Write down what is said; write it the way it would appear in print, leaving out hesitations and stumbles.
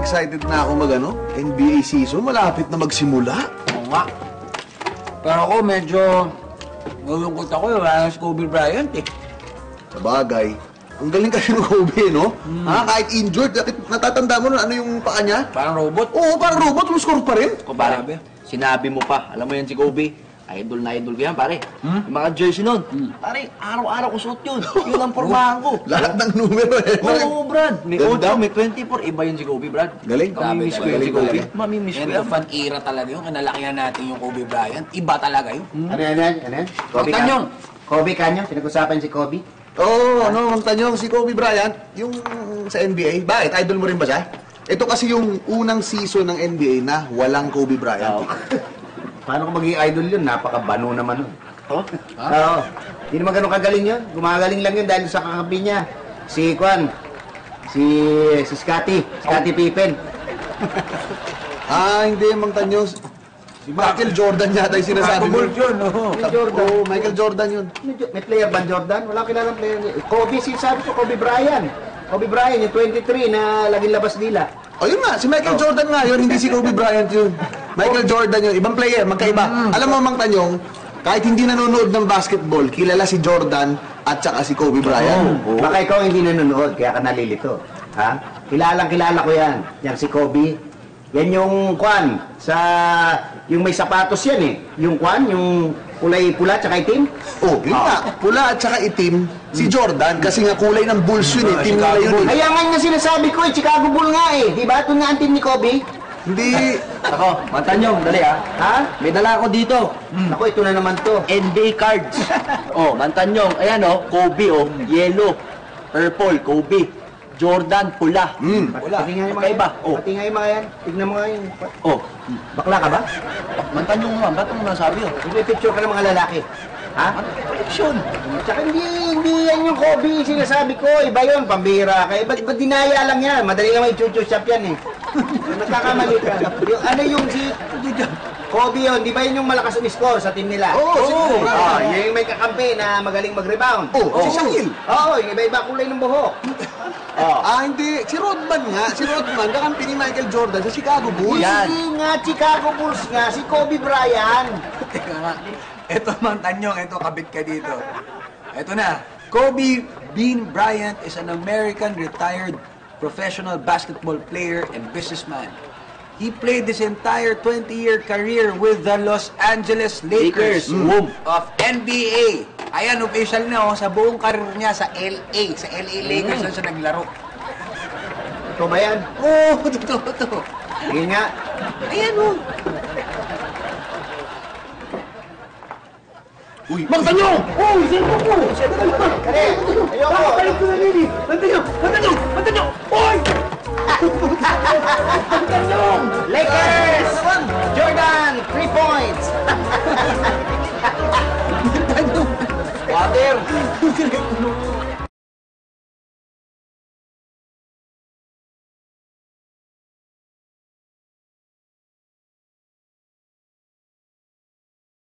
excited na ako NBA season. Malapit na magsimula. Oo nga. Pero ako medyo nalungkot ako. Wala na si Kobe Bryant eh. Sabagay. Ang galing kasi ng Kobe, no? Kahit injured, natatanda mo ano yung paa niya? Parang robot. Oo, parang robot. Umuscore pa rin. O pare, sinabi mo pa, alam mo yan si Kobe, idol na idol ko yan pare. Yung mga jersey nun, pare, araw-araw ko suot yun. Yun ang pormahan ko. Lahat ng numero eh. Oo, Brad. May Ganda. 8, may 24. Iba yun si Kobe, Brad. Galing. Mamimiss ko Grabe yun si talaga. Kobe. Mamimiss ko Yan yan. ang fan era talaga yun. Kinalakihan natin yung Kobe Bryant. Iba talaga yun. Ano yan? Kobe Tanyong. Kobe Kanyang, pinag-usapan si Kobe. Oo, Mang Tanyong, si Kobe Bryant, yung sa NBA. Bakit? Idol mo rin ba siya? Ito kasi yung unang season ng NBA na walang Kobe Bryant. Paano ko maging idol yun? Napakabano naman nun. Oh? Oo. Hindi naman ganun kagaling yun. Gumagaling lang yun dahil sa kakabi niya. Si Scottie Pippen. Hindi, Mang Tanyong. Si Michael Jordan yata yung sinasabi mo. Basketball yun, oo. Oo, Michael Jordan yun. May player ba Jordan? Wala kilalang player. Kobe, sinasabi ko, Kobe Bryant. Kobe Bryant, yung 23 na laging labas nila. Yun nga, si Michael Jordan nga yun, hindi si Kobe Bryant yun. Michael Jordan yun, ibang player, magkaiba. Alam mo, Mang Tanyong, kahit hindi nanonood ng basketball, kilala si Jordan at saka si Kobe Bryant. Baka ikaw hindi nanonood, kaya ka nalilito. Ha? Kilala ko yan. Yan si Kobe. Yan yung yung may sapatos yan eh. Yung yung kulay pula tsaka itim. Yun nga, pula at saka itim, si Jordan, kasi nga kulay ng Bulls yun eh, team nila yun eh. Kaya nga yung sinasabi ko eh, Chicago Bull nga eh. Di ba? Ito nga ang team ni Kobe. Hindi, Ako, Mantanyong, dali ah. Ha? May dala ako dito. Ako, ito na naman to. NBA cards. Mantanyong, ayan Kobe yellow, purple, Kobe. Jordan, pula. Pati nga yung mga Magkaiba. yan. Pati nga yung mga yan. Tignan mo nga yun. Oh, Bakla ka ba? Mantanyong naman, ba't mo nasabi yun? Hindi picture ka ng mga lalaki. Ha? Collection. Tsaka hindi yan yung Kobe sinasabi ko. Iba yun, pambira ka. Ba't dinaya lang yan? Madali naman yung chuchu shop yan eh. Nagkakamali ka. Yung si Kobe yun, di ba yun yung malakas umiscore sa team nila? Oo. Yung may kakampi na magaling mag-rebound. si Shaquille. Oo, yung iba-iba kulay ng buhok. Hindi, si Rodman nga, kakampi ni Michael Jordan sa Chicago Bulls. Hindi nga, Chicago Bulls nga, si Kobe Bryant. Teka nga. Ito, Mang Tanyong, ito, kabit ka dito. Ito na. Kobe Bean Bryant is an American retired professional basketball player and businessman. He played his entire 20-year career with the Los Angeles Lakers of NBA. Ayan, official na sa buong career niya sa LA. Sa LA Lakers na siya naglaro. Ito ba yan? Totoo. Sige nga. Ayan Uy, Mang Tanyong! Kare, ayoko. Balik ko na rin eh! Mantanyong! Oy! Mantanyong! Lakers! Jordan, 3 points. Water!